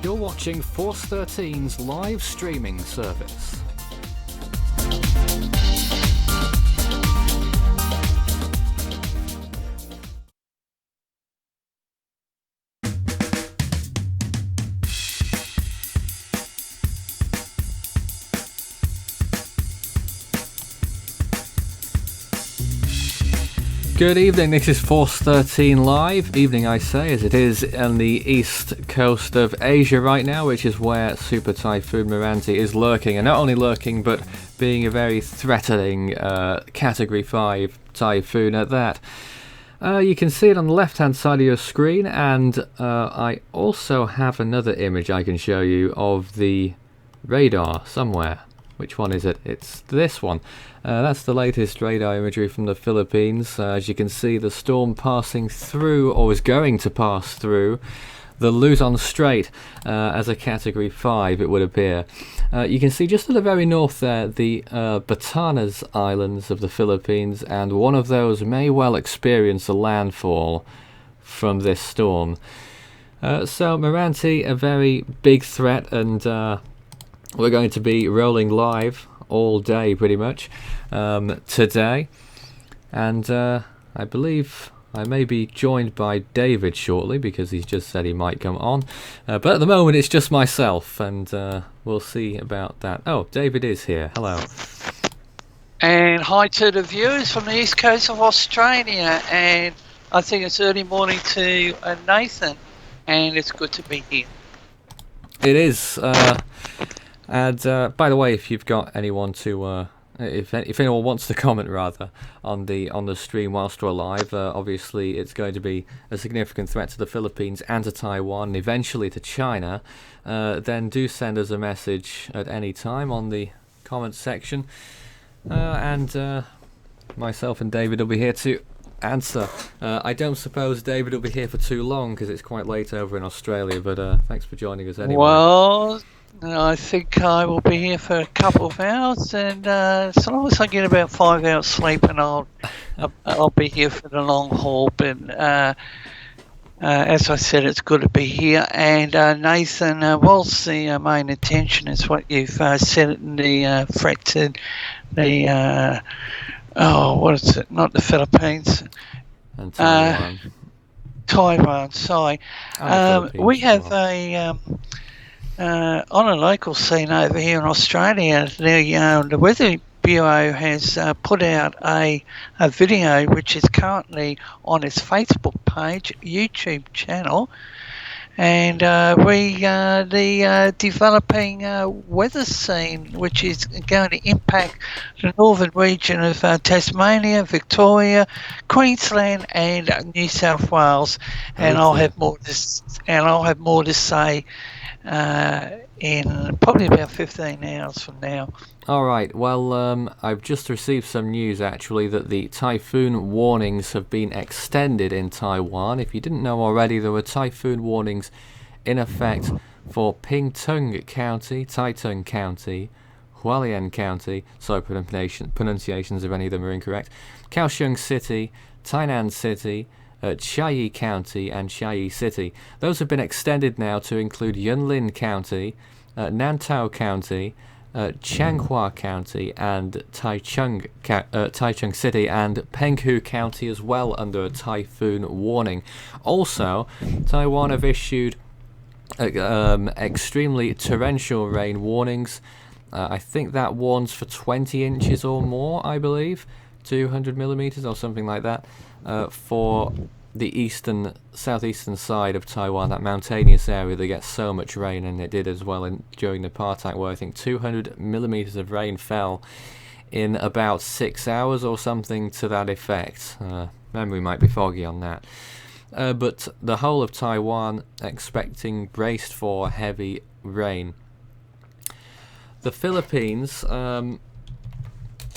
You're watching Force 13's live streaming service. Good evening, this is Force 13 Live. Evening I say, as it is on the east coast of Asia right now, which is where Super Typhoon Meranti is lurking. And not only lurking, but being a very threatening Category 5 typhoon at that. You can see it on the left hand side of your screen, and I also have another image I can show you of the radar somewhere. Which one is it? It's this one. That's the latest radar imagery from the Philippines. As you can see, the storm passing through, or is going to pass through, the Luzon Strait as a Category 5, it would appear. You can see just to the very north there, the Batanes Islands of the Philippines, and one of those may well experience a landfall from this storm. So Meranti, a very big threat, and we're going to be rolling live all day pretty much today, and I believe I may be joined by David shortly because he's just said he might come on, but at the moment it's just myself, and we'll see about that. Oh, David is here. Hello. And hi to the viewers from the east coast of Australia, and I think it's early morning to Nathan, and it's good to be here. It is. And by the way, if you've got anyone to, if anyone wants to comment rather on the stream whilst we're live, obviously it's going to be a significant threat to the Philippines and to Taiwan, and eventually to China. Then do send us a message at any time on the comments section, and myself and David will be here to answer. I don't suppose David will be here for too long because it's quite late over in Australia, but thanks for joining us anyway. Well, I think I will be here for a couple of hours, and as long as I get about 5 hours sleep, and I'll be here for the long haul. But as I said, it's good to be here. And Nathan, whilst the main attention is what you've said in the threat to the what is it? Not the Philippines. And Taiwan. Taiwan. Sorry. We have a. On a local scene over here in Australia, the Weather Bureau has put out a video which is currently on its Facebook page, YouTube channel, and the developing weather scene which is going to impact the northern region of Tasmania, Victoria, Queensland, and New South Wales, and I'll have more to say in probably about 15 hours from now. Alright, well, I've just received some news actually that the typhoon warnings have been extended in Taiwan. If you didn't know already, there were typhoon warnings in effect for Pingtung County, Taitung County, Hualien County, sorry pronunciations if any of them are incorrect, Kaohsiung City, Tainan City, Chiayi County and Chiayi City. Those have been extended now to include Yunlin County, Nantao County, Changhua County, and Taichung City, and Penghu County as well under a typhoon warning. Also, Taiwan have issued extremely torrential rain warnings. I think that warns for 20 inches or more, I believe, 200 millimeters or something like that. For the southeastern side of Taiwan, that mountainous area that gets so much rain, and it did as well during the Partak, where I think 200 millimeters of rain fell in about 6 hours or something to that effect. Memory might be foggy on that. But the whole of Taiwan braced for heavy rain. The Philippines,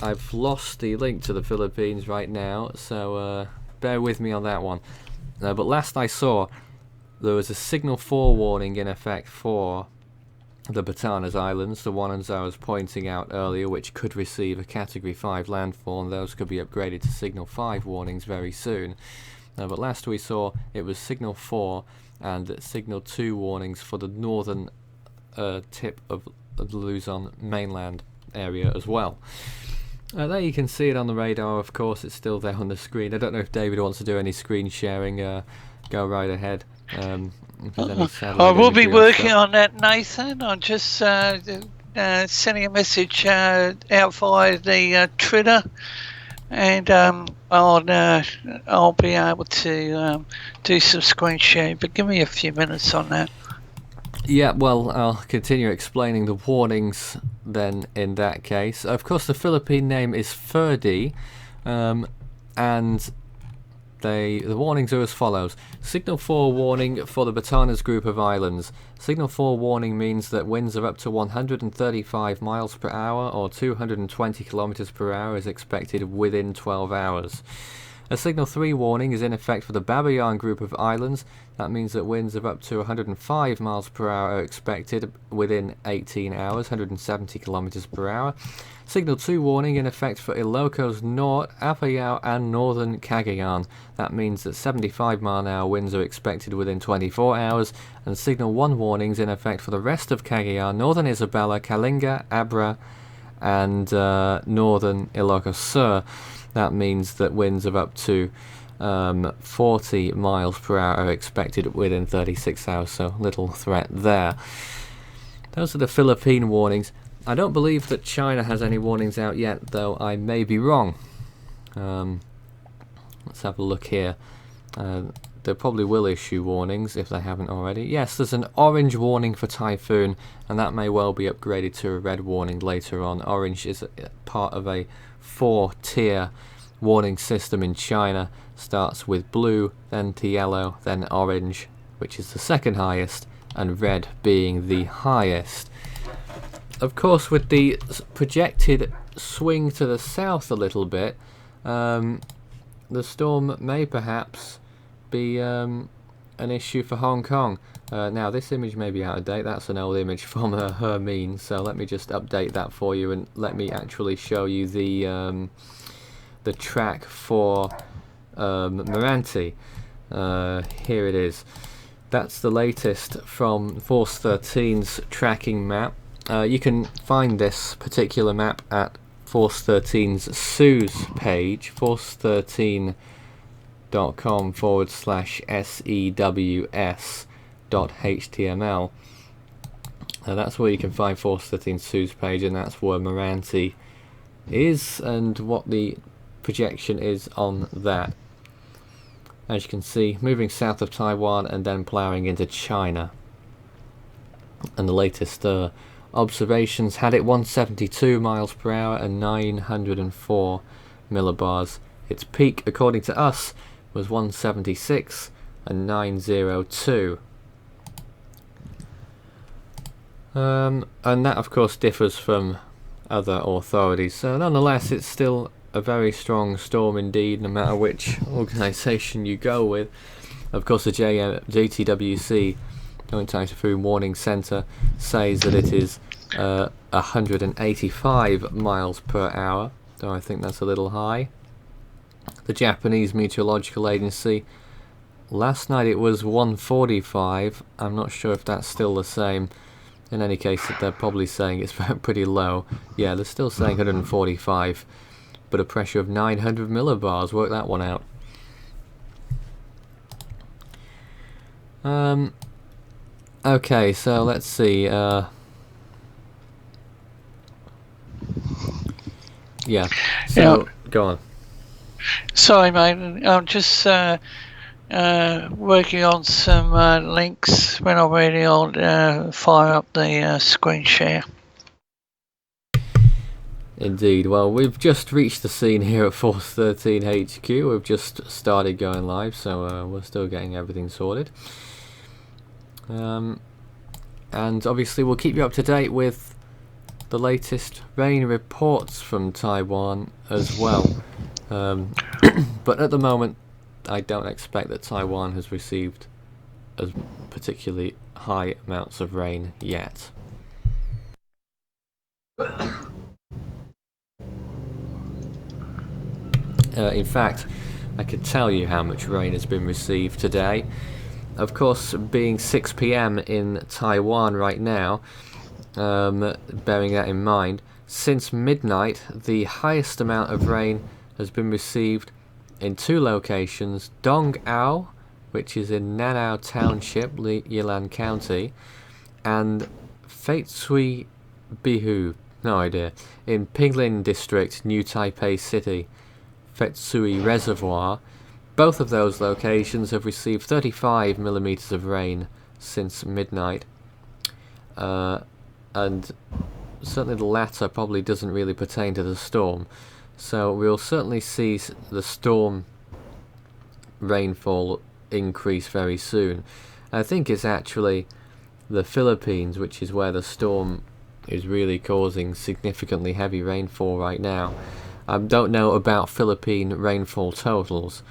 I've lost the link to the Philippines right now, so bear with me on that one. But last I saw, there was a Signal 4 warning in effect for the Batanes Islands, the ones I was pointing out earlier, which could receive a Category 5 landfall, and those could be upgraded to Signal 5 warnings very soon. but last we saw it was signal 4 and signal 2 warnings for the northern tip of the Luzon mainland area as well. There you can see it on the radar, of course. It's still there on the screen. I don't know if David wants to do any screen sharing. Go right ahead. I will be working on that, Nathan. I'm just sending a message out via the Twitter, and I'll be able to do some screen sharing. But give me a few minutes on that. Yeah, well, I'll continue explaining the warnings then in that case. Of course, the Philippine name is Ferdi, and the warnings are as follows. Signal 4 warning for the Batanes group of islands. Signal 4 warning means that winds are up to 135 miles per hour or 220 kilometers per hour is expected within 12 hours. A Signal 3 warning is in effect for the Babayan group of islands. That means that winds of up to 105 miles per hour are expected within 18 hours, 170 kilometers per hour. Signal 2 warning in effect for Ilocos Norte, Apayao and northern Cagayan. That means that 75 mile an hour winds are expected within 24 hours. And Signal 1 warnings in effect for the rest of Cagayan, northern Isabela, Kalinga, Abra and northern Ilocos Sur. That means that winds of up to 40 miles per hour are expected within 36 hours, so little threat there. Those are the Philippine warnings. I don't believe that China has any warnings out yet, though I may be wrong. Let's have a look here. They probably will issue warnings if they haven't already. Yes, there's an orange warning for Typhoon, and that may well be upgraded to a red warning later on. Orange is part of a 4-tier warning system in China. Starts with blue, then to yellow, then orange, which is the second highest, and red being the highest. Of course, with the projected swing to the south a little bit, the storm may perhaps be an issue for Hong Kong. Now, this image may be out of date. That's an old image from Hermine, so let me just update that for you and let me actually show you the track for Meranti. Here it is. That's the latest from Force 13's tracking map. You can find this particular map at Force 13's SEWS page, force13.com/sews.html. That's where you can find Force 13's SEWS page, and that's where Meranti is and what the projection is on that. As you can see, moving south of Taiwan and then ploughing into China. And the latest observations had it 172 miles per hour and 904 millibars. Its peak, according to us, was 176 and 902. And that, of course, differs from other authorities. So, nonetheless, it's still a very strong storm indeed, no matter which organisation you go with. Of course, the JTWC, Joint Typhoon Warning Centre, says that it is 185 miles per hour, though I think that's a little high. The Japanese Meteorological Agency, last night it was 145. I'm not sure if that's still the same. In any case, they're probably saying it's pretty low. Yeah, they're still saying 145. But a pressure of 900 millibars, work that one out. Okay, so let's see. Yeah, so go on. Sorry, mate. I'm just working on some links. When I'm ready, I'll fire up the screen share. Indeed. Well, we've just reached the scene here at Force 13 HQ. We've just started going live, so we're still getting everything sorted. And obviously we'll keep you up to date with the latest rain reports from Taiwan as well. But at the moment, I don't expect that Taiwan has received as particularly high amounts of rain yet. In fact, I could tell you how much rain has been received today. Of course, being 6 p.m. in Taiwan right now, bearing that in mind, since midnight, the highest amount of rain has been received in 2 locations: Dongao, which is in Nanao Township, Yilan County, and Feitsui Bihu, no idea, in Pinglin District, New Taipei City, Feitsui Reservoir. Both of those locations have received 35 millimeters of rain since midnight, and certainly the latter probably doesn't really pertain to the storm. So we'll certainly see the storm rainfall increase very soon. I think it's actually the Philippines, which is where the storm is really causing significantly heavy rainfall right now. I don't know about Philippine rainfall totals,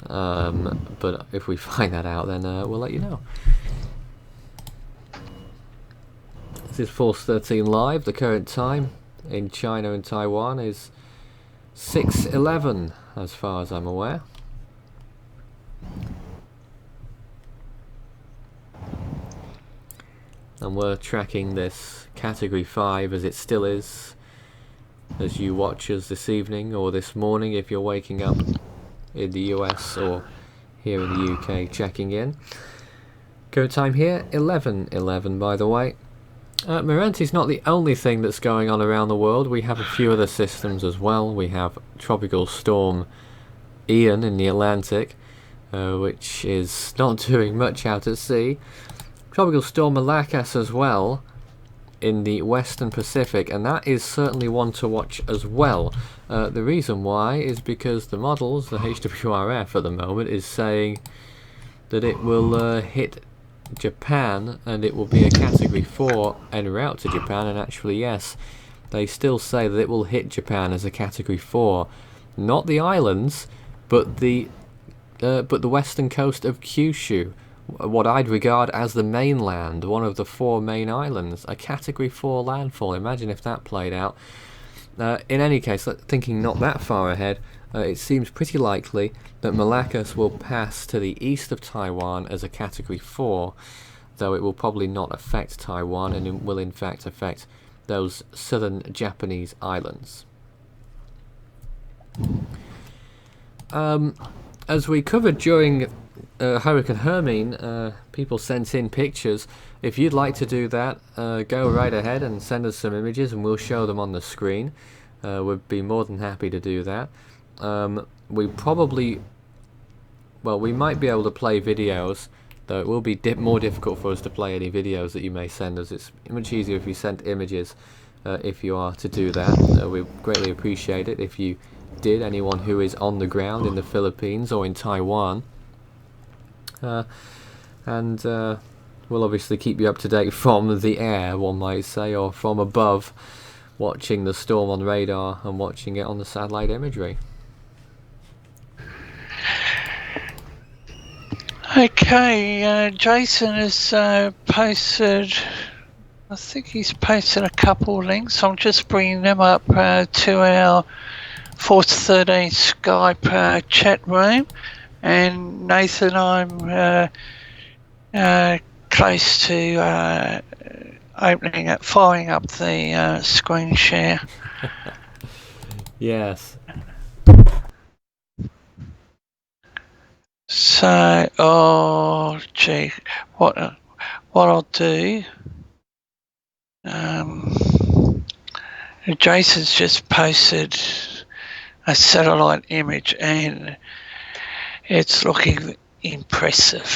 but if we find that out, then we'll let you know. This is Force 13 Live. The current time in China and Taiwan is 6:11, as far as I'm aware. And we're tracking this Category 5 as it still is, as you watch us this evening or this morning if you're waking up in the US or here in the UK checking in. Current time here, 11:11 by the way. Meranti's not the only thing that's going on around the world. We have a few other systems as well. We have Tropical Storm Ian in the Atlantic, which is not doing much out at sea. Tropical Storm Malakas as well in the Western Pacific, and that is certainly one to watch as well. The reason why is because the models, the HWRF at the moment, is saying that it will hit Japan and it will be a Category 4 en route to Japan, and actually yes, they still say that it will hit Japan as a Category 4. Not the islands, but the western coast of Kyushu, what I'd regard as the mainland, one of the 4 main islands, a Category 4 landfall. Imagine if that played out. In any case, thinking not that far ahead, it seems pretty likely that Malakas will pass to the east of Taiwan as a Category 4, though it will probably not affect Taiwan, and it will in fact affect those southern Japanese islands. As we covered during Hurricane Hermine, people sent in pictures. If you'd like to do that, go right ahead and send us some images and we'll show them on the screen. We'd be more than happy to do that. We might be able to play videos, though it will be more difficult for us to play any videos that you may send us. It's much easier if you send images, if you are to do that. We greatly appreciate it if you did, anyone who is on the ground in the Philippines or in Taiwan. And we'll obviously keep you up to date from the air, one might say, or from above, watching the storm on radar and watching it on the satellite imagery. Okay, Jason has posted, I think he's posted a couple links. I'm just bringing them up to our Force 13 Skype chat room. And Nathan, I'm close to firing up the screen share. Yes. So, oh gee, what I'll do? Jason's just posted a satellite image, and it's looking impressive.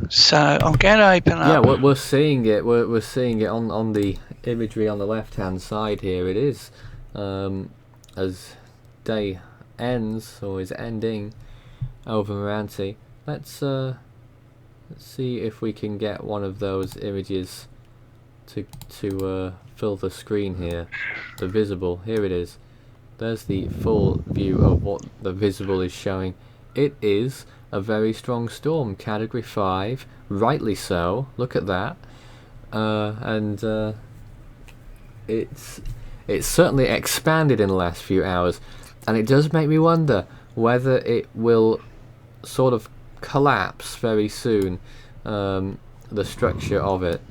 So I'm going to open up. Yeah, we're seeing it. We're seeing it on the imagery on the left-hand side here. It is as day ends or is ending over Meranti. Let's see if we can get one of those images to fill the screen here. The visible. Here it is. There's the full view of what the visible is showing. It is a very strong storm, Category 5, rightly so. Look at that, and it's certainly expanded in the last few hours, and it does make me wonder whether it will sort of collapse very soon, the structure of it.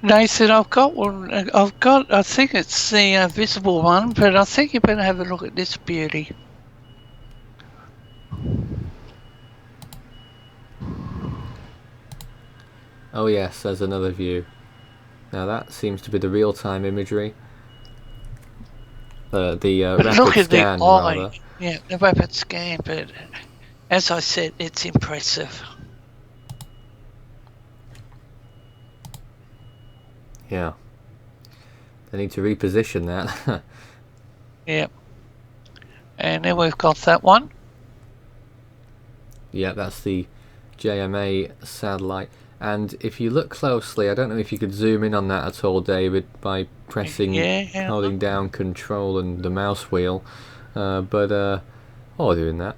Nathan, I've got one. I think it's the visible one, but I think you better have a look at this beauty. Oh yes, there's another view. Now that seems to be the real-time imagery. The rapid scan, rather. Yeah, the rapid scan, but as I said, it's impressive. Yeah. They need to reposition that. Yep. And then we've got that one. Yeah, that's the JMA satellite. And if you look closely, I don't know if you could zoom in on that at all, David, by pressing, holding down Control and the mouse wheel. While doing that.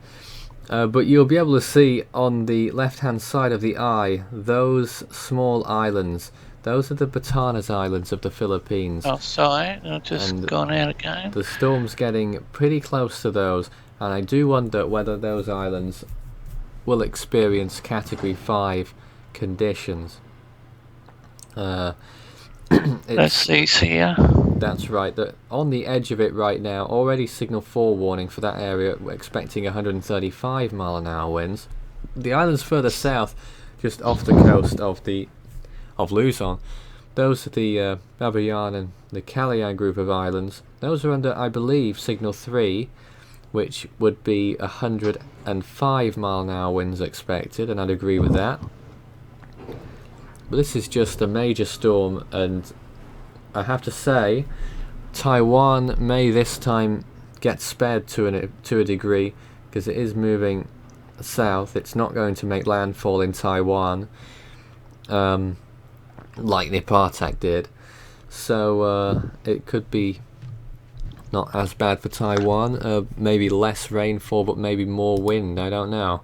But you'll be able to see on the left-hand side of the eye, those small islands. Those are the Batanes Islands of the Philippines. Oh, sorry, I've just gone out again. The storm's getting pretty close to those, and I do wonder whether those islands will experience Category 5 conditions. Let's see here. That's right. On the edge of it right now, already signal 4 warning for that area. We're expecting 135 mile an hour winds. The islands further south, just off the coast of Luzon, those are the Babayan and the Calayan group of islands. Those are under, I believe, signal 3, which would be 105 mile an hour winds expected, and I'd agree with that. But this is just a major storm, and I have to say, Taiwan may this time get spared to a degree, because it is moving south. It's not going to make landfall in Taiwan, like Nipatak did. So it could be not as bad for Taiwan. Maybe less rainfall, but maybe more wind. I don't know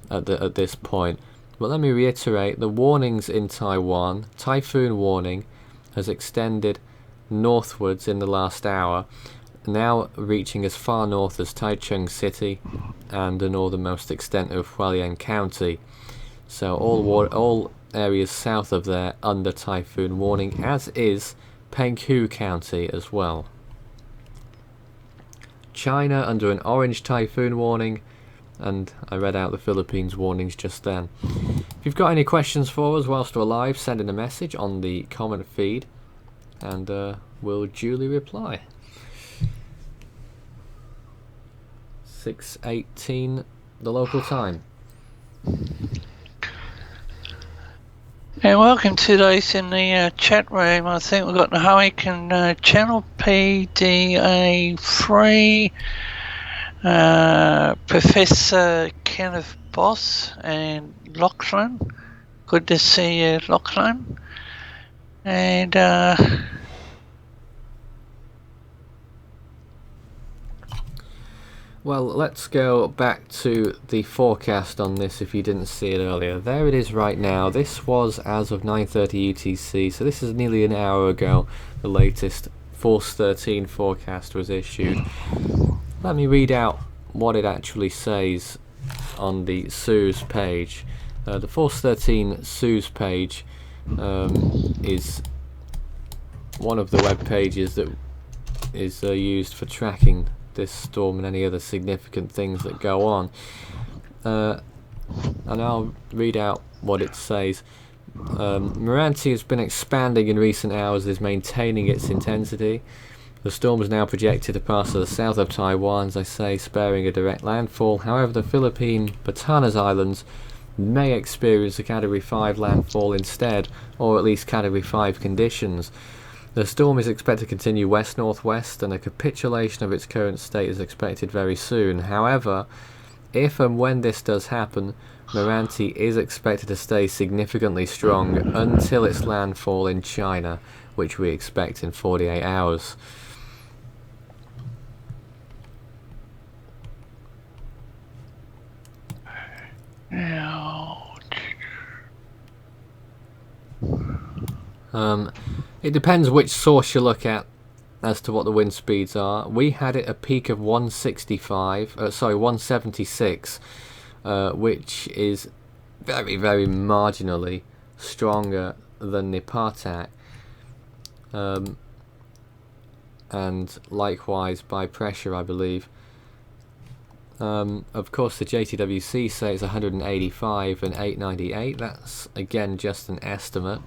at this point. But let me reiterate, the warnings in Taiwan, typhoon warning, has extended northwards in the last hour, now reaching as far north as Taichung City and the northernmost extent of Hualien County. So all areas south of there under typhoon warning, as is Penghu County as well. China under an orange typhoon warning, and I read out the Philippines warnings just then. If you've got any questions for us whilst we're live, send in a message on the comment feed, and we'll duly reply. 6:18 the local time. And welcome to those in the chat room. I think we've got the Hurricane Channel PDA3, Professor Kenneth Boss and Lachlan. Good to see you, Lachlan. And well, let's go back to the forecast on this if you didn't see it earlier. There it is right now. This was as of 9:30 UTC, so this is nearly an hour ago. The latest Force 13 forecast was issued. Let me read out what it actually says on the SUSE page. The Force 13 SUSE page is one of the web pages that is used for tracking this storm and any other significant things that go on. And I'll read out what it says. Meranti has been expanding in recent hours, is maintaining its intensity. The storm is now projected to pass to the south of Taiwan, as I say, sparing a direct landfall. However, the Philippine Batanes Islands may experience a Category 5 landfall instead, or at least Category 5 conditions. The storm is expected to continue west-northwest, and a capitulation of its current state is expected very soon. However, if and when this does happen, Meranti is expected to stay significantly strong until its landfall in China, which we expect in 48 hours. It depends which source you look at as to what the wind speeds are. We had it a peak of 176, which is very, very marginally stronger than the Partak. And likewise by pressure, I believe. Of course, the JTWC say it's 185 and 898. That's again just an estimate,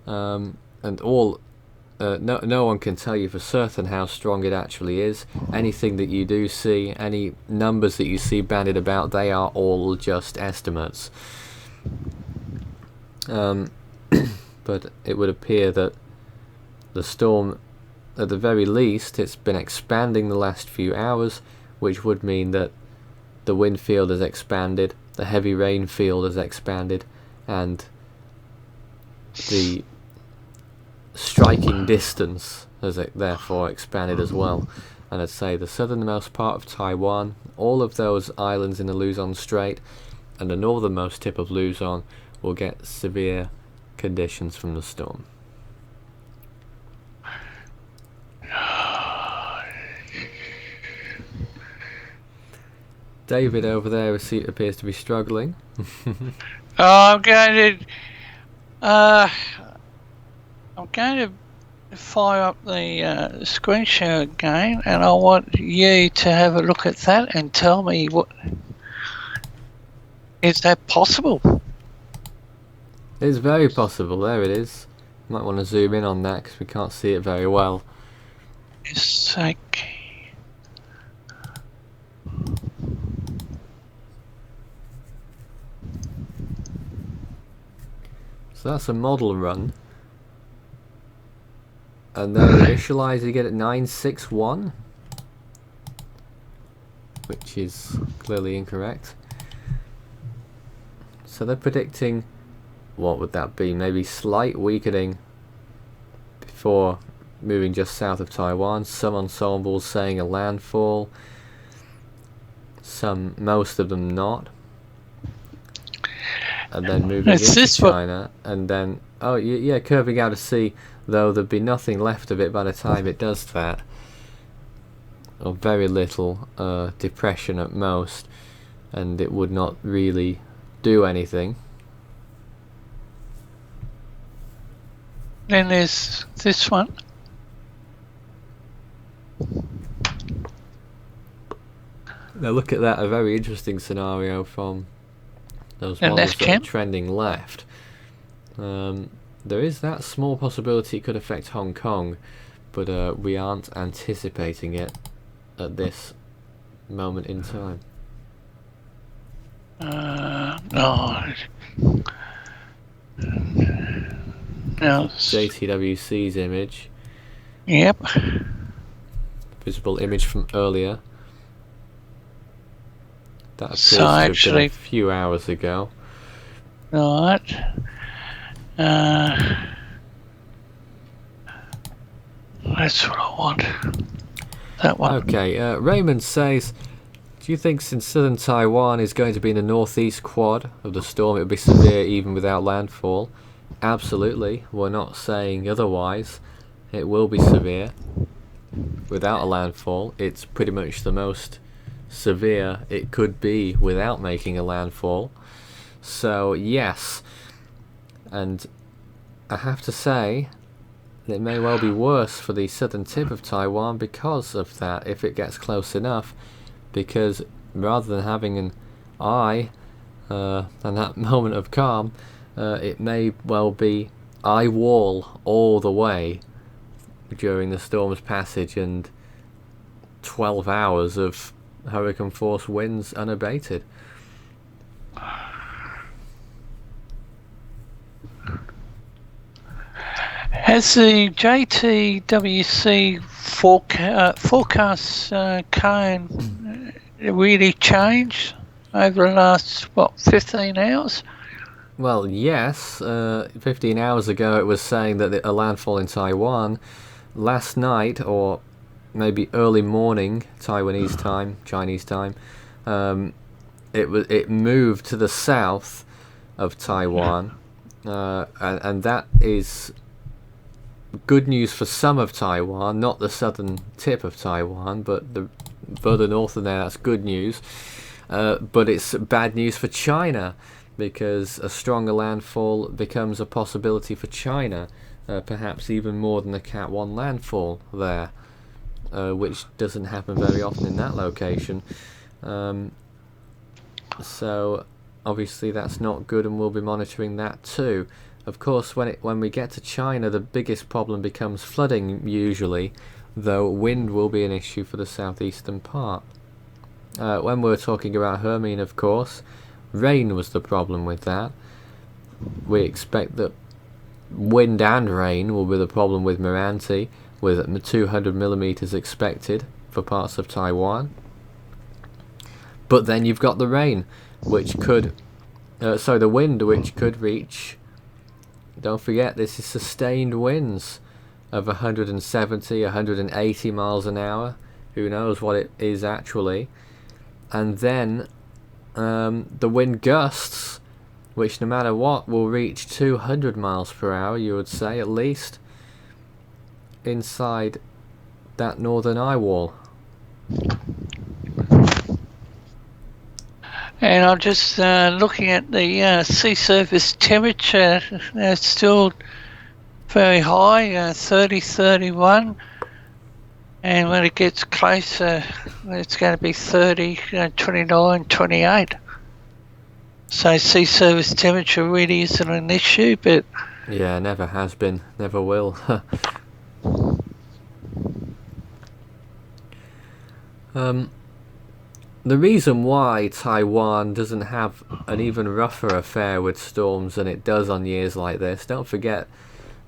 and all. No one can tell you for certain how strong it actually is. Anything that you do see, any numbers that you see bandied about, they are all just estimates. But it would appear that the storm, at the very least, it's been expanding the last few hours, which would mean that the wind field has expanded, the heavy rain field has expanded, and the striking distance has therefore expanded as well. And I'd say the southernmost part of Taiwan, all of those islands in the Luzon Strait, and the northernmost tip of Luzon will get severe conditions from the storm. David over there appears to be struggling. I'm going to fire up the screen share again, and I want you to have a look at that and tell me what is that possible? It's very possible. There it is. You might want to zoom in on that because we can't see it very well. It's like... So that's a model run. And they're initializing it at 961, which is clearly incorrect. So they're predicting, what would that be? Maybe slight weakening before moving just south of Taiwan. Some ensembles saying a landfall, most of them not. And then moving into China, and then curving out to sea, though there'd be nothing left of it by the time it does that, or very little depression at most, and it would not really do anything. Then there's this one. Now look at that, a very interesting scenario from those models that are trending left. There is that small possibility it could affect Hong Kong, but we aren't anticipating it at this moment in time. No. JTWC's image. Yep. Visible image from earlier. That appears to have been a few hours ago. Right. That's what I want. That one. Okay, Raymond says, do you think since southern Taiwan is going to be in the northeast quad of the storm, it will be severe even without landfall? Absolutely. We're not saying otherwise. It will be severe without a landfall. It's pretty much the most severe it could be without making a landfall. So yes, and I have to say it may well be worse for the southern tip of Taiwan because of that, if it gets close enough, because rather than having an eye and that moment of calm, it may well be eye wall all the way during the storm's passage and 12 hours of hurricane force winds unabated. Has the JTWC forecast cone really changed over the last, 15 hours? Well, yes. 15 hours ago it was saying that a landfall in Taiwan. Last night, or maybe early morning Taiwanese time, Chinese time, it moved to the south of Taiwan, and that is good news for some of Taiwan, not the southern tip of Taiwan, but the further north of there, that's good news. But it's bad news for China, because a stronger landfall becomes a possibility for China, perhaps even more than the Cat 1 landfall there, which doesn't happen very often in that location. So obviously that's not good, and we'll be monitoring that too. Of course, when we get to China, the biggest problem becomes flooding usually, though wind will be an issue for the southeastern part. When we were talking about Hermine, of course, rain was the problem with that. We expect that wind and rain will be the problem with Meranti, with 200 millimeters expected for parts of Taiwan. But then you've got the rain, which could... the wind, which could reach... Don't forget, this is sustained winds of 170, 180 miles an hour. Who knows what it is actually. And then the wind gusts, which no matter what will reach 200 miles per hour, you would say, at least, inside that northern eye wall. And I'm just looking at the sea surface temperature. It's still very high, 30, 31. And when it gets closer, it's going to be 30, 29, 28. So sea surface temperature really isn't an issue, but... Yeah, never has been, never will. The reason why Taiwan doesn't have an even rougher affair with storms than it does on years like this, don't forget,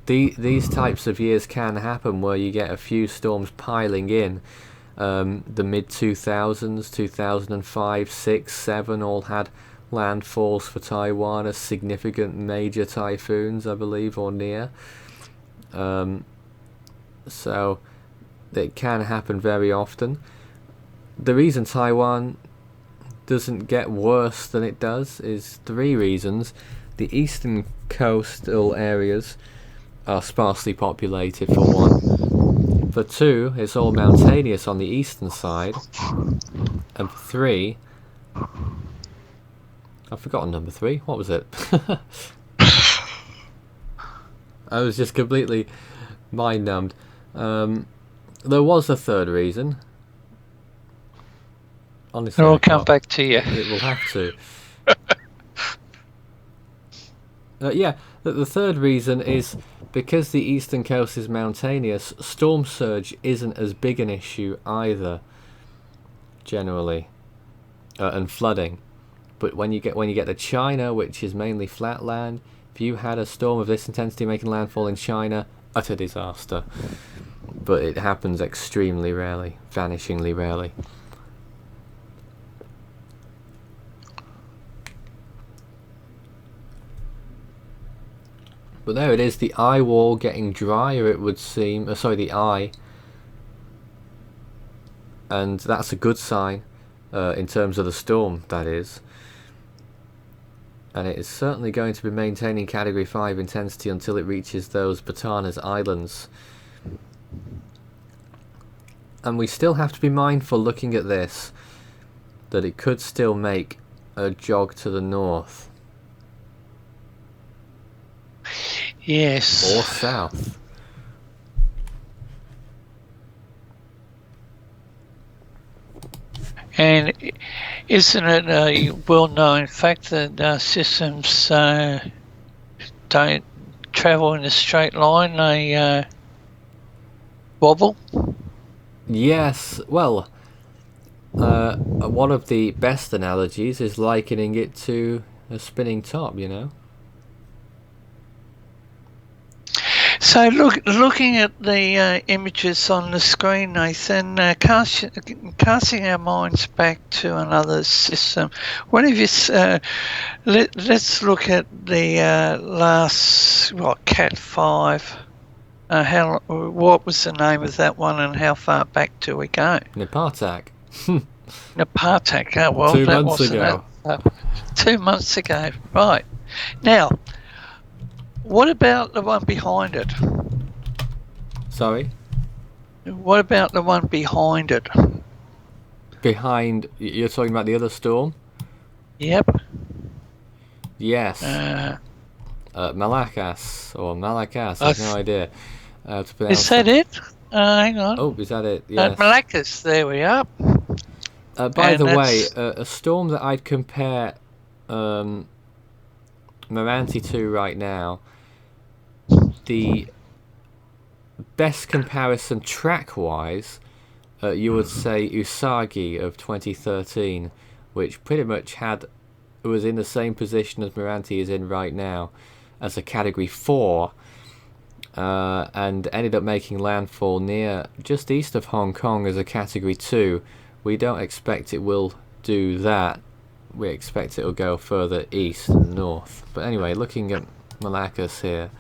these types of years can happen where you get a few storms piling in. The mid-2000s, 2005, 6, 7 all had landfalls for Taiwan as significant major typhoons, I believe, or near. So it can happen very often. The reason Taiwan doesn't get worse than it does is 3 reasons. The eastern coastal areas are sparsely populated, for 1. For 2, it's all mountainous on the eastern side. And 3, I've forgotten number 3. What was it? I was just completely mind-numbed. There was a 3rd reason. Honestly, it'll come back to you. It will have to. Yeah, the 3rd reason is because the eastern coast is mountainous, storm surge isn't as big an issue either, generally, and flooding. But when you get to China, which is mainly flat land, if you had a storm of this intensity making landfall in China, utter disaster. But it happens extremely rarely, vanishingly rarely. But there it is, the eye wall getting drier, it would seem. The eye. And that's a good sign, in terms of the storm, that is. And it is certainly going to be maintaining Category 5 intensity until it reaches those Batanes Islands. And we still have to be mindful, looking at this, that it could still make a jog to the north. Yes. Or south. And isn't it a well-known fact that systems don't travel in a straight line, they wobble? Yes, well, one of the best analogies is likening it to a spinning top, you know? So looking at the images on the screen, Nathan, casting our minds back to another system, what if you, let's look at the last, Cat 5. What was the name of that one, and how far back do we go? Napartak. Napartak, oh well, 2 months ago. 2 months ago, right. Now, what about the one behind it? Sorry? What about the one behind it? Behind, you're talking about the other storm? Yep. Yes. Malakas, or Malakas, I've no idea how to pronounce Is that it? Hang on. Oh, is that it? Yes. Malakas, there we are. By the way, a storm that I'd compare Meranti to right now, the best comparison track-wise, you would say Usagi of 2013, which pretty much was in the same position as Meranti is in right now, as a Category 4, and ended up making landfall just east of Hong Kong as a Category 2. We don't expect it will do that. We expect it will go further east and north. But anyway, looking at Malakas here.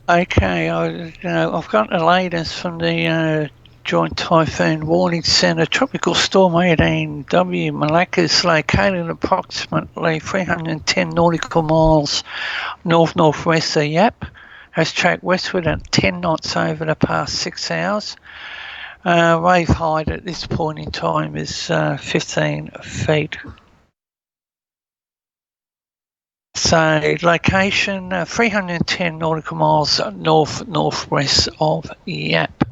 Okay, I've got the latest from the Joint Typhoon Warning Centre. Tropical Storm 18W Malakas, located approximately 310 nautical miles north-northwest of Yap, has tracked westward at 10 knots over the past 6 hours. Wave height at this point in time is 15 feet. So location 310 nautical miles northwest of Yap.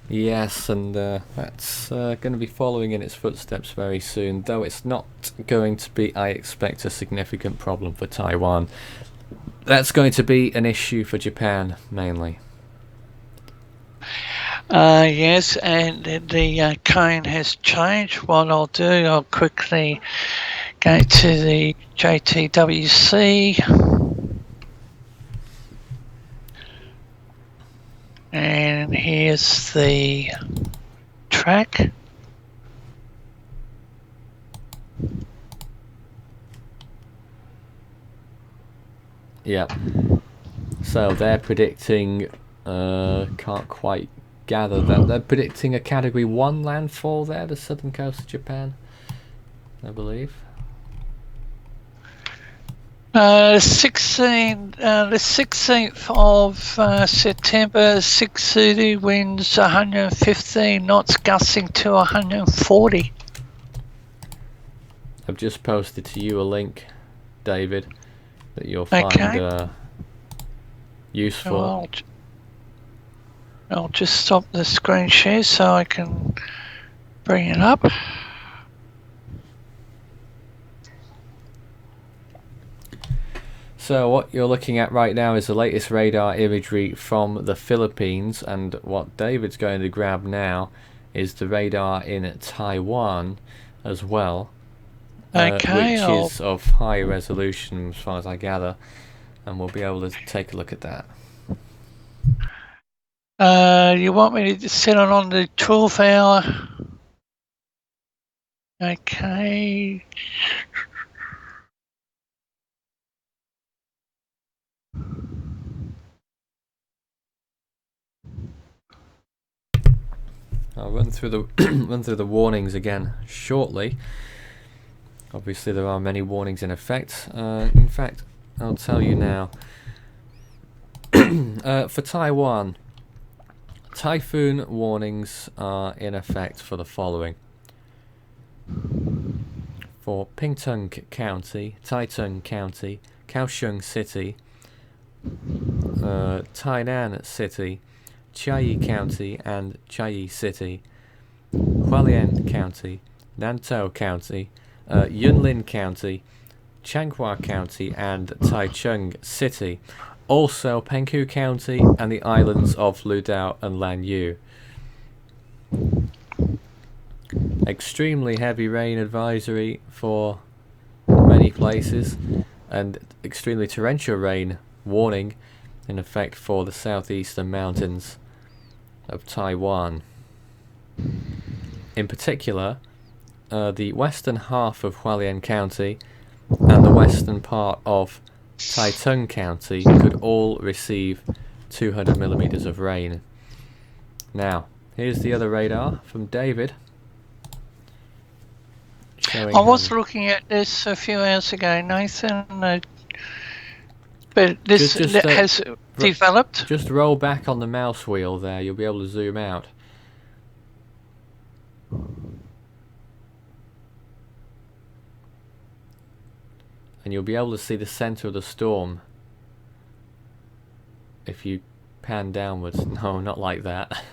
Yes, and that's going to be following in its footsteps very soon, though it's not going to be, I expect, a significant problem for Taiwan. That's going to be an issue for Japan, mainly. Yes, and the cone has changed. What I'll do, I'll quickly go to the JTWC. And here's the track. Yeah. So they're predicting, can't quite gather that. They're predicting a Category 1 landfall there, the southern coast of Japan, I believe. The 16th of September, 630 winds 115 knots, gusting to 140. I've just posted to you a link, David, that you'll find useful. I'll just stop the screen share so I can bring it up. So what you're looking at right now is the latest radar imagery from the Philippines, and what David's going to grab now is the radar in Taiwan as well, which is of high resolution as far as I gather, and we'll be able to take a look at that. You want me to set it on the 12 hour? Okay. I'll run through the warnings again shortly. Obviously, there are many warnings in effect. In fact, I'll tell you now. For Taiwan, typhoon warnings are in effect for the following: for Pingtung County, Taitung County, Kaohsiung City, Tainan City, Chiayi County and Chiayi City, Hualien County, Nantou County, Yunlin County, Changhua County and Taichung City. Also Penghu County and the islands of Ludao and Lanyu. Extremely heavy rain advisory for many places, and extremely torrential rain warning in effect for the southeastern mountains of Taiwan. In particular, the western half of Hualien County and the western part of Taitung County could all receive 200 millimeters of rain. Now, here's the other radar from David. I was looking at this a few hours ago, Nathan. But this has developed. Just roll back on the mouse wheel there. You'll be able to zoom out. And you'll be able to see the center of the storm if you pan downwards. No, not like that.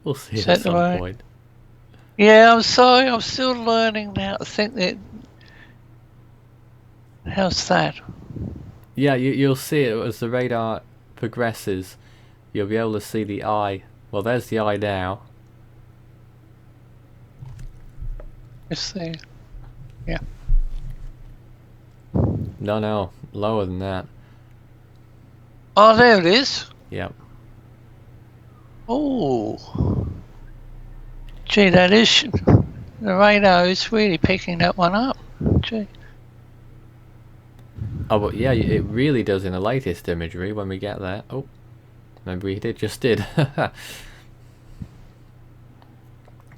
We'll see at some point. Yeah, I'm sorry. I'm still learning now to think that. How's that? Yeah, you'll see it as the radar progresses. You'll be able to see the eye. Well, there's the eye now. It's there. Yeah. No, lower than that. Oh, there it is. Yep. Oh. Gee, that is... The radar is really picking that one up. Gee. Oh, but yeah, it really does in the latest imagery when we get there. Oh, maybe we just did.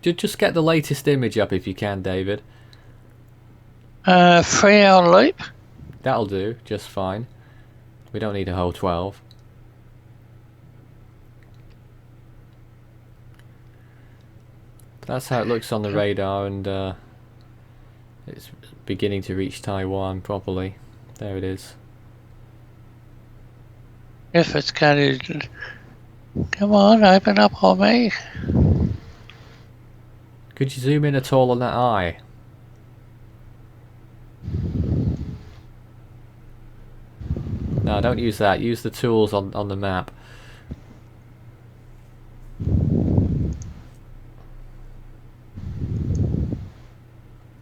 Just get the latest image up if you can, David. 3-hour leap. That'll do, just fine. We don't need a whole 12. That's how it looks on the radar, and it's beginning to reach Taiwan properly. There it is. If it's going to... Come on, open up on me. Could you zoom in at all on that eye? No, don't use that. Use the tools on the map.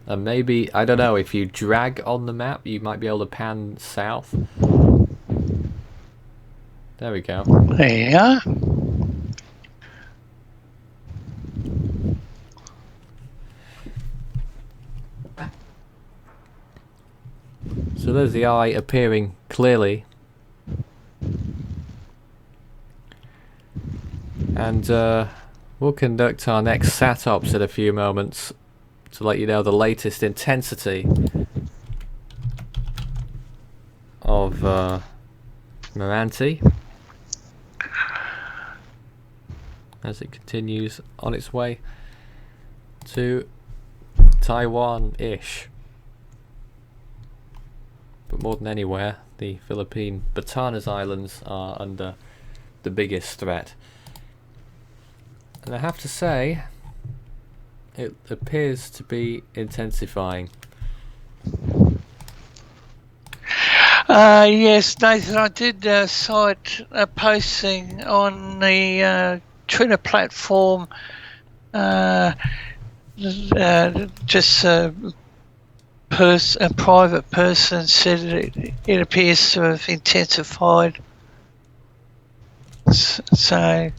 And maybe, I don't know, if you drag on the map, you might be able to pan south. There we go. There you are. So there's the eye appearing clearly. And we'll conduct our next sat-ops in a few moments to let you know the latest intensity of Meranti as it continues on its way to Taiwan-ish. But more than anywhere, the Philippine Batanes Islands are under the biggest threat. And I have to say, it appears to be intensifying. Yes, Nathan, I did cite a posting on the Twitter platform. Just a private person said it appears to have intensified. So,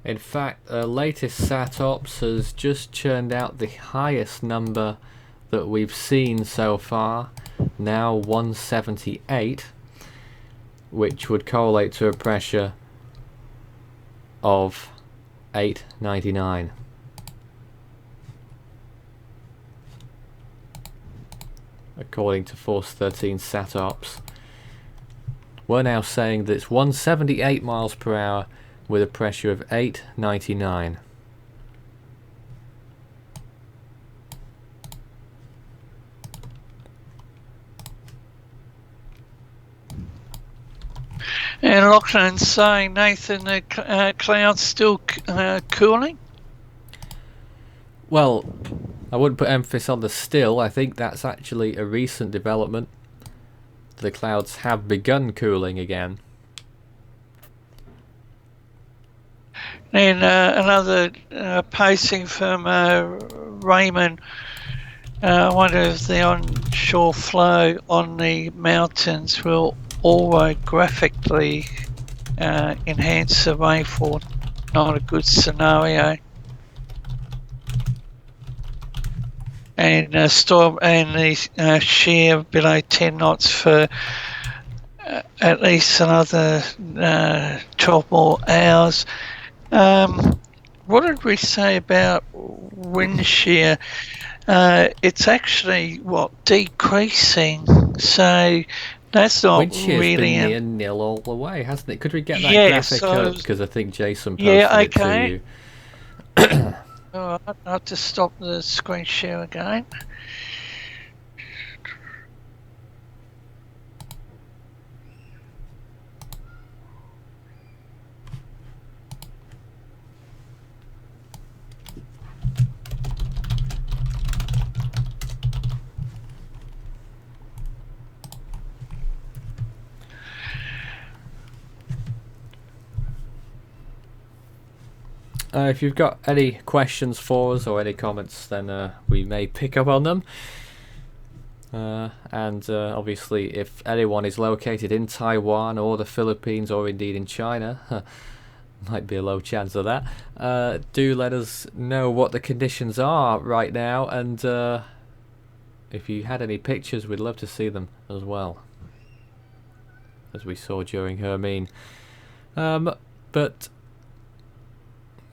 in fact, latest sat-ops has just churned out the highest number that we've seen so far, now 178, which would correlate to a pressure of 899. According to Force 13 sat-ops. We're now saying that it's 178 miles per hour with a pressure of 899. And Lachlan's saying, Nathan, the cloud's still cooling? Well, I wouldn't put emphasis on the still. I think that's actually a recent development. The clouds have begun cooling again. And another posting from Raymond. I wonder if the onshore flow on the mountains will orographically enhance the rainfall. Not a good scenario. And storm and the shear below 10 knots for at least another 12 more hours. what did we say about wind shear? It's actually decreasing. So that's not wind shear's really been near nil all the way, hasn't it? Could we get that yeah. graphic So up? Because I think Jason yeah, posted it to okay. you. All right, I'll have to stop the screen share again. If you've got any questions for us or any comments, then we may pick up on them. And obviously, if anyone is located in Taiwan or the Philippines or indeed in China, might be a low chance of that, do let us know what the conditions are right now, and if you had any pictures, we'd love to see them as well, as we saw during Hermine. But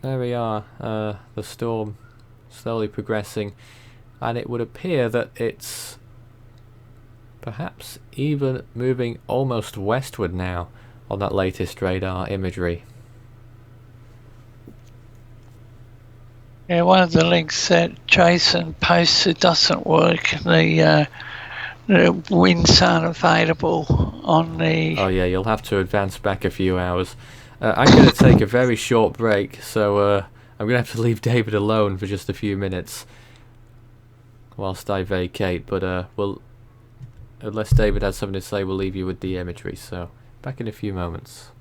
there we are, the storm slowly progressing, and it would appear that it's perhaps even moving almost westward now on that latest radar imagery. Yeah, one of the links that Jason posted doesn't work. The winds aren't available on the... Oh yeah, you'll have to advance back a few hours. I'm going to take a very short break, so I'm going to have to leave David alone for just a few minutes whilst I vacate, but we'll... Unless David has something to say, we'll leave you with the imagery, so back in a few moments.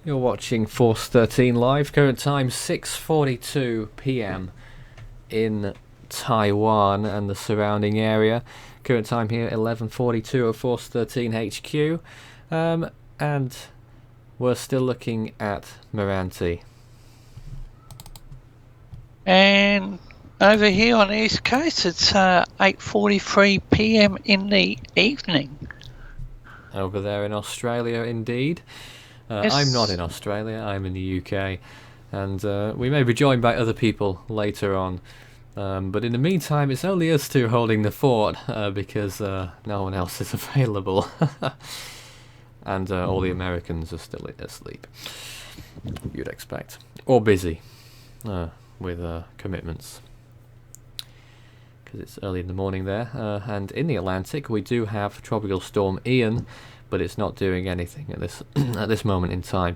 You're watching Force 13 live, current time 6:42 p.m. in Taiwan and the surrounding area. Current time here 11:42 at Force 13 HQ, and we're still looking at Meranti. And over here on the East Coast, it's 8:43 p.m. in the evening. Over there in Australia, indeed. Yes. I'm not in Australia, I'm in the UK, and we may be joined by other people later on. But in the meantime, it's only us two holding the fort because no one else is available. And all the Americans are still asleep, you'd expect. Or busy with commitments. Because it's early in the morning there. And in the Atlantic, we do have Tropical Storm Ian, but it's not doing anything at this at this moment in time.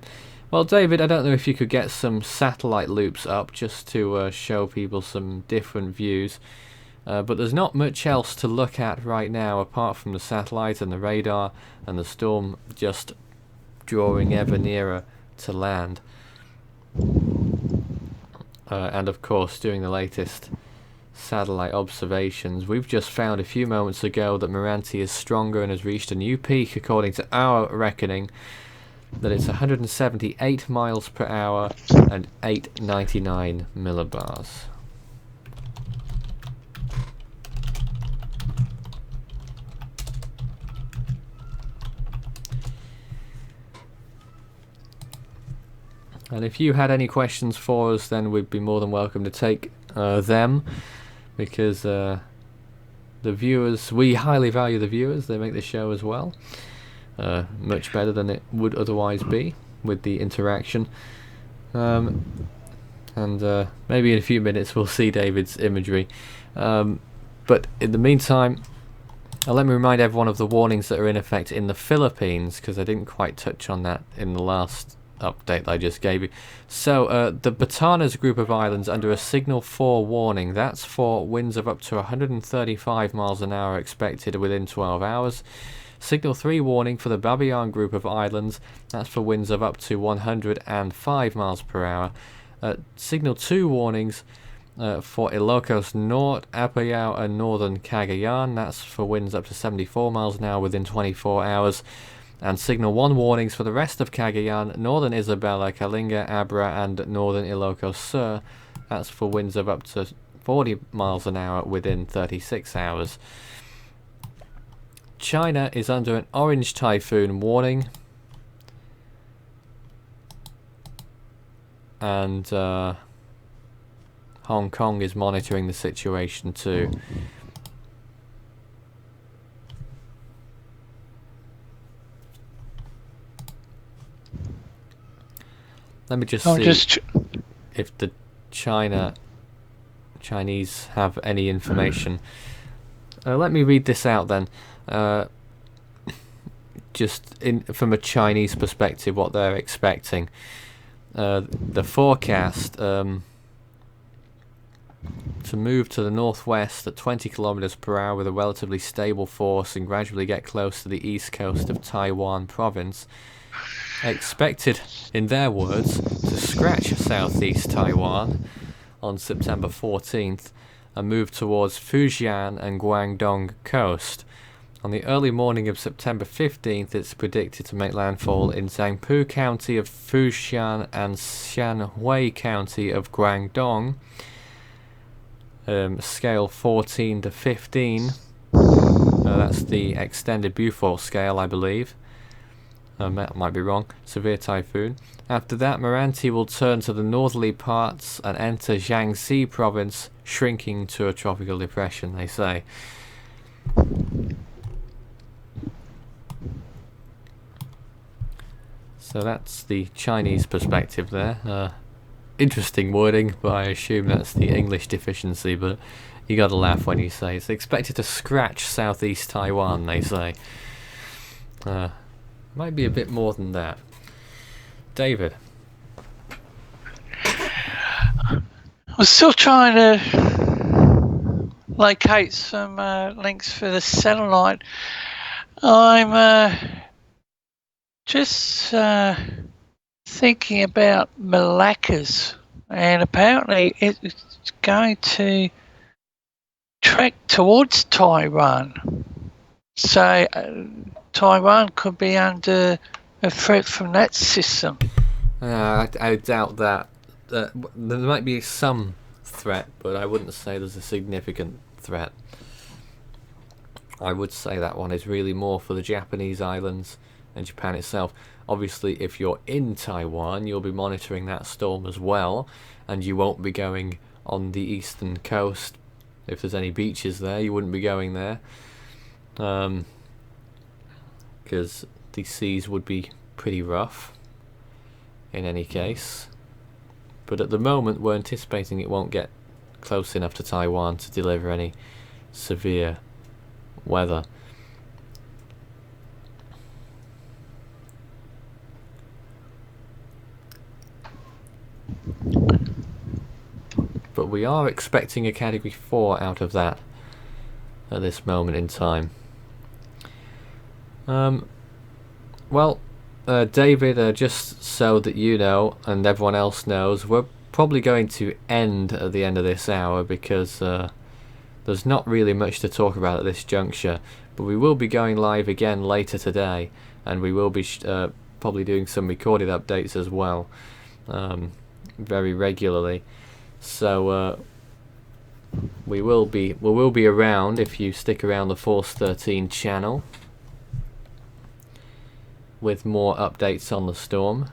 Well, David, I don't know if you could get some satellite loops up just to show people some different views, but there's not much else to look at right now apart from the satellite and the radar and the storm just drawing ever nearer to land. And of course, doing the latest satellite observations, we've just found a few moments ago that Meranti is stronger and has reached a new peak according to our reckoning, that it's 178 miles per hour and 899 millibars. And if you had any questions for us, then we'd be more than welcome to take them, because the viewers, we highly value the viewers. They make the show as well much better than it would otherwise be with the interaction. and maybe in a few minutes we'll see David's imagery. But in the meantime, let me remind everyone of the warnings that are in effect in the Philippines, because I didn't quite touch on that in the last update that I just gave you. So the Batanes group of islands under a signal 4 warning. That's for winds of up to 135 miles an hour expected within 12 hours. Signal 3 warning for the Babayan group of islands. That's for winds of up to 105 miles per hour. Signal 2 warnings for Ilocos Norte, Apayao and Northern Cagayan. That's for winds up to 74 miles an hour within 24 hours. And Signal 1 warnings for the rest of Cagayan, Northern Isabela, Kalinga, Abra and Northern Ilocos Sur. That's for winds of up to 40 miles an hour within 36 hours. China is under an orange typhoon warning. And Hong Kong is monitoring the situation too. Let me just see if the Chinese have any information. Let me read this out then. Just from a Chinese perspective, what they're expecting. The forecast to move to the northwest at 20 kilometers per hour with a relatively stable force and gradually get close to the east coast of Taiwan province. Expected, in their words, to scratch southeast Taiwan on September 14th and move towards Fujian and Guangdong coast. On the early morning of September 15th, it's predicted to make landfall in Zhangpu County of Fujian and Xianhui County of Guangdong. Scale 14 to 15. That's the extended Beaufort scale, I believe. That might be wrong. Severe typhoon. After that, Meranti will turn to the northerly parts and enter Jiangxi province, shrinking to a tropical depression, they say. So that's the Chinese perspective there. Interesting wording, but I assume that's the English deficiency, but you gotta laugh when you say it's expected to scratch southeast Taiwan, they say. Might be a bit more than that. David? I'm still trying to locate some links for the satellite. I'm just thinking about Malaccas, and apparently it's going to track towards Taiwan. So Taiwan could be under a threat from that system. I doubt that. There might be some threat, but I wouldn't say there's a significant threat. I would say that one is really more for the Japanese islands and Japan itself. Obviously, if you're in Taiwan, you'll be monitoring that storm as well, and you won't be going on the eastern coast. If there's any beaches there, you wouldn't be going there. Because the seas would be pretty rough in any case. But at the moment we're anticipating it won't get close enough to Taiwan to deliver any severe weather. But we are expecting a Category 4 out of that at this moment in time. David, just so that you know and everyone else knows, we're probably going to end at the end of this hour because there's not really much to talk about at this juncture, but we will be going live again later today, and we will be probably doing some recorded updates as well, very regularly. So we will be around if you stick around the Force 13 channel with more updates on the storm,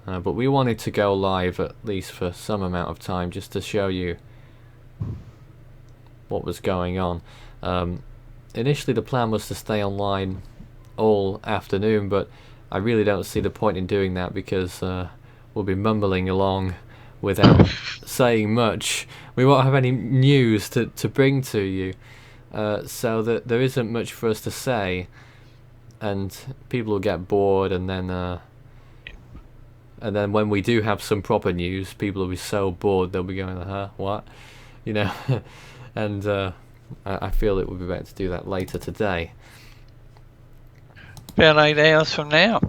but we wanted to go live at least for some amount of time just to show you what was going on. Initially the plan was to stay online all afternoon, but I really don't see the point in doing that because we'll be mumbling along without saying much. We won't have any news to bring to you, so that there isn't much for us to say, and people will get bored, and then when we do have some proper news, people will be so bored they'll be going, "Huh, what?" You know, and I feel it would be better to do that later today. About 8 hours from now.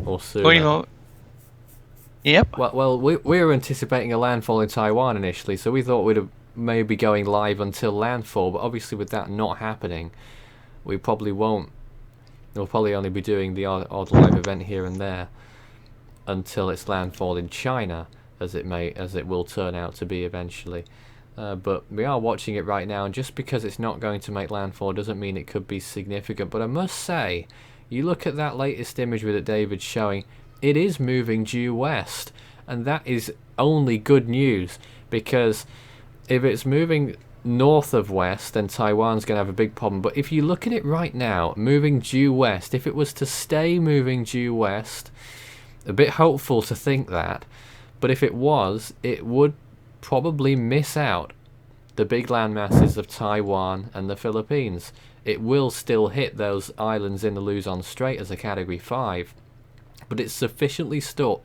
Or sooner. Yep. Well, we were anticipating a landfall in Taiwan initially, so we thought we'd maybe be going live until landfall, but obviously with that not happening, we probably won't. We'll probably only be doing the odd live event here and there until it's landfall in China, as it will turn out to be eventually. But we are watching it right now, and just because it's not going to make landfall doesn't mean it could be significant. But I must say, you look at that latest imagery that David's showing, it is moving due west, and that is only good news, because if it's moving north of west, then Taiwan's going to have a big problem. But if you look at it right now, moving due west, if it was to stay moving due west, a bit hopeful to think that, but if it was, it would probably miss out the big land masses of Taiwan and the Philippines. It will still hit those islands in the Luzon Strait as a Category 5, but it's sufficiently small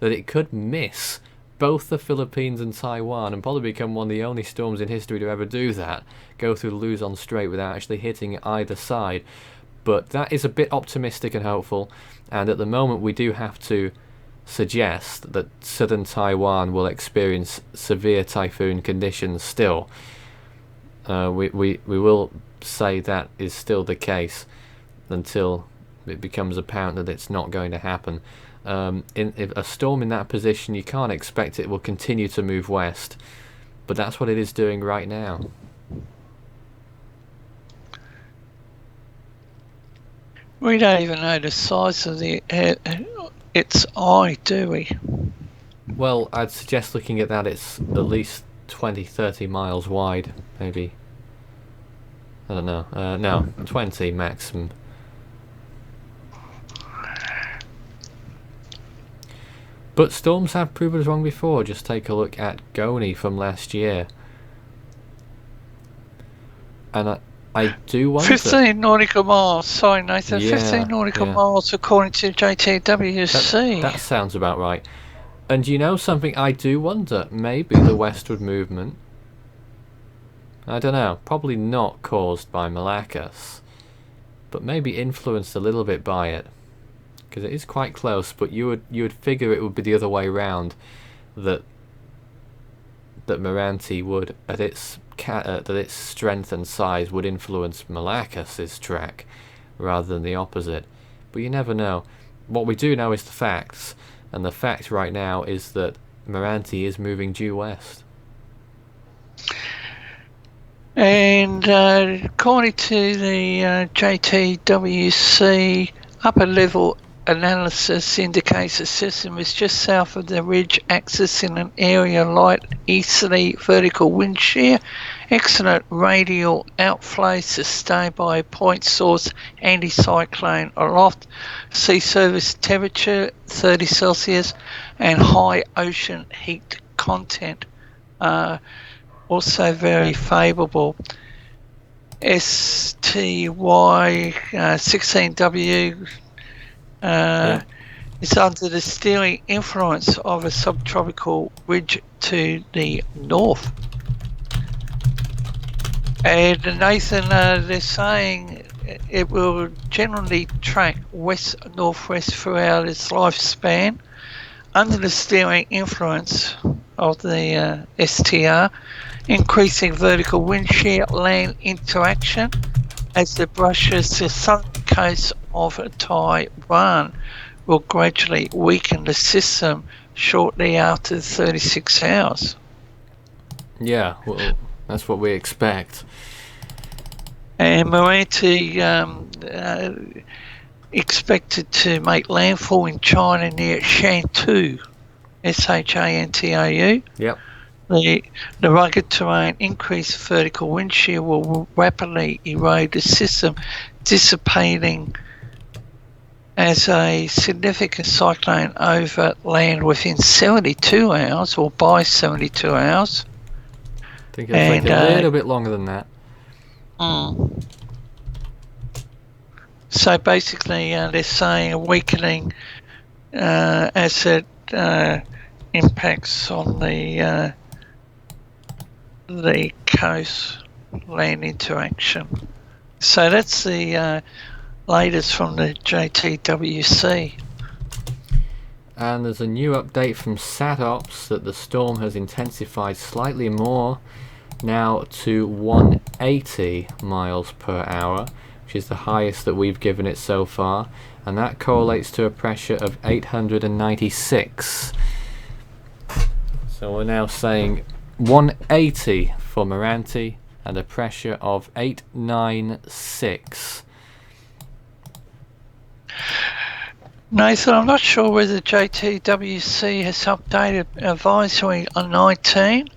that it could miss both the Philippines and Taiwan, and probably become one of the only storms in history to ever do that, go through the Luzon Strait without actually hitting either side. But that is a bit optimistic and hopeful, and at the moment we do have to suggest that southern Taiwan will experience severe typhoon conditions still. We will say that is still the case until it becomes apparent that it's not going to happen. If a storm in that position, you can't expect it will continue to move west, but that's what it is doing right now. We don't even know the size of its eye, do we? Well, I'd suggest looking at that, it's at least 20-30 miles wide, maybe. I don't know. No, 20 maximum. But storms have proven us wrong before. Just take a look at Goni from last year. And I do wonder... 15 nautical miles. Sorry, Nathan. Yeah, 15 nautical miles according to JTWC. That sounds about right. And you know something? I do wonder. Maybe the westward movement... I don't know. Probably not caused by Malakas. But maybe influenced a little bit by it. Because it is quite close, but you would figure it would be the other way round, that Meranti would, at its strength and size, would influence Malakas's track rather than the opposite. But you never know. What we do know is the facts, and the fact right now is that Meranti is moving due west. And according to the JTWC, upper level analysis indicates the system is just south of the ridge axis in an area light easterly vertical wind shear, excellent radial outflow sustained by a point source anticyclone aloft, sea surface temperature 30 Celsius, and high ocean heat content. Also very favourable. STY 16W is under the steering influence of a subtropical ridge to the north. And Nathan, they're saying it will generally track west-northwest throughout its lifespan under the steering influence of the STR, increasing vertical wind shear land interaction as it brushes the southern coast of Taiwan, will gradually weaken the system shortly after 36 hours. Yeah, well, that's what we expect. And Meranti expected to make landfall in China near Shantou, Shantau. Yep. The rugged terrain, increased vertical wind shear will rapidly erode the system, dissipating as a significant cyclone over land within 72 hours, or by 72 hours. I think it'll take a little bit longer than that. So basically, they're saying a weakening as it impacts on the coast-land interaction. So that's the latest from the JTWC. And there's a new update from SatOps that the storm has intensified slightly more, now to 180 miles per hour, which is the highest that we've given it so far, and that correlates to a pressure of 896. So we're now saying 180 for Meranti and a pressure of 896. Nathan, I'm not sure whether JTWC has updated advisory on 19.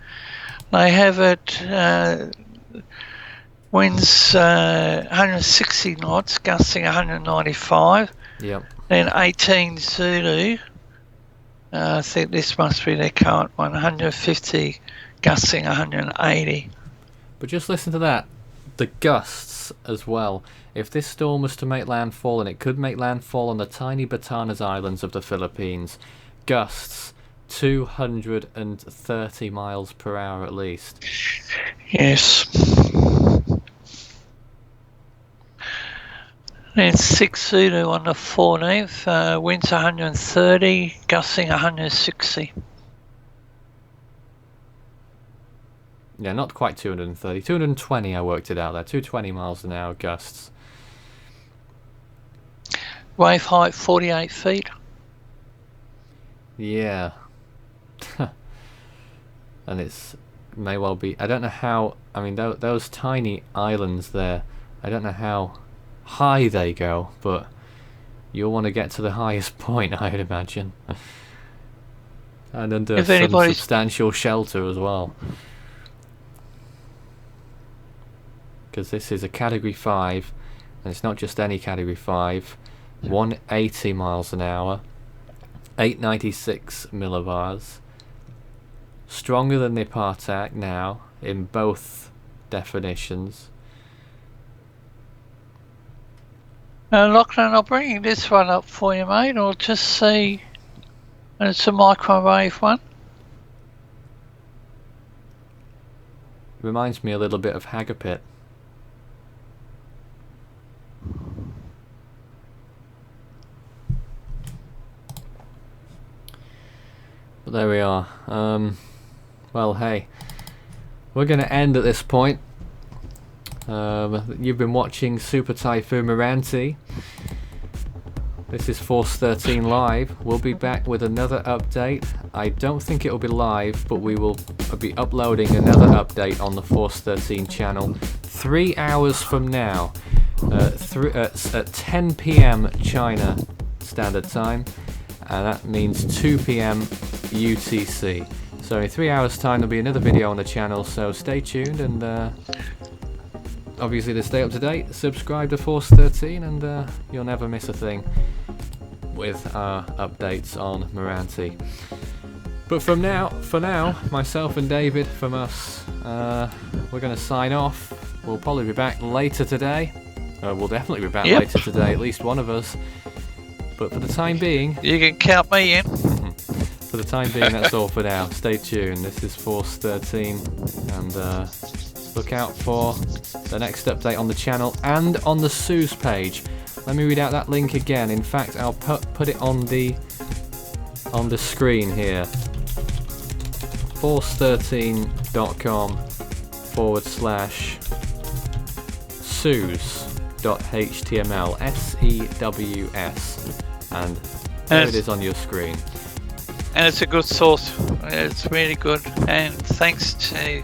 They have it winds 160 knots, gusting 195. Yep. Then 18 Zulu. I think this must be their current one, 150, gusting 180. But just listen to that. The gusts as well. If this storm was to make landfall, and it could make landfall on the tiny Batanes Islands of the Philippines, gusts 230 miles per hour at least. Yes. Then 6 Zulu on the 14th, winds 130, gusting 160. Yeah, not quite 230. 220 I worked it out there. 220 miles an hour gusts. Wave height 48 feet. Yeah. And it's may well be. I don't know how. I mean, those tiny islands there. I don't know how high they go, but you'll want to get to the highest point, I'd imagine. And under some substantial shelter as well. Because this is a Category 5, and it's not just any Category 5. 180 miles an hour, 896 millibars. Stronger than the Partac now in both definitions. Lachlan, I'll bring this one up for you, mate. I'll just see. It's a microwave one. Reminds me a little bit of Hagapit. But there we are. Well, hey, we're going to end at this point. You've been watching Super Typhoon Meranti. This is Force 13 Live. We'll be back with another update. I don't think it'll be live, but we will be uploading another update on the Force 13 channel 3 hours from now, at 10 PM China Standard Time, and that means 2 PM UTC. So in 3 hours time there'll be another video on the channel, so stay tuned, and obviously to stay up to date, subscribe to Force 13, and you'll never miss a thing with our updates on Meranti. But for now, myself and David from us, we're going to sign off. We'll probably be back later today. We'll definitely be back later today, at least one of us. But for the time being, you can count me in. For the time being, that's all for now. Stay tuned. This is Force 13, and look out for the next update on the channel and on the Suze page. Let me read out that link again. In fact, I'll put it on the screen here. force13.com/Suze.html, SEWS, and there it is on your screen. And it's a good source. It's really good, and thanks to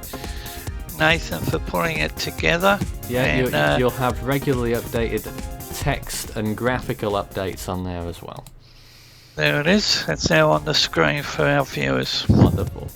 Nathan for putting it together. Yeah, and you'll have regularly updated text and graphical updates on there as well. There it is. It's now on the screen for our viewers. Wonderful.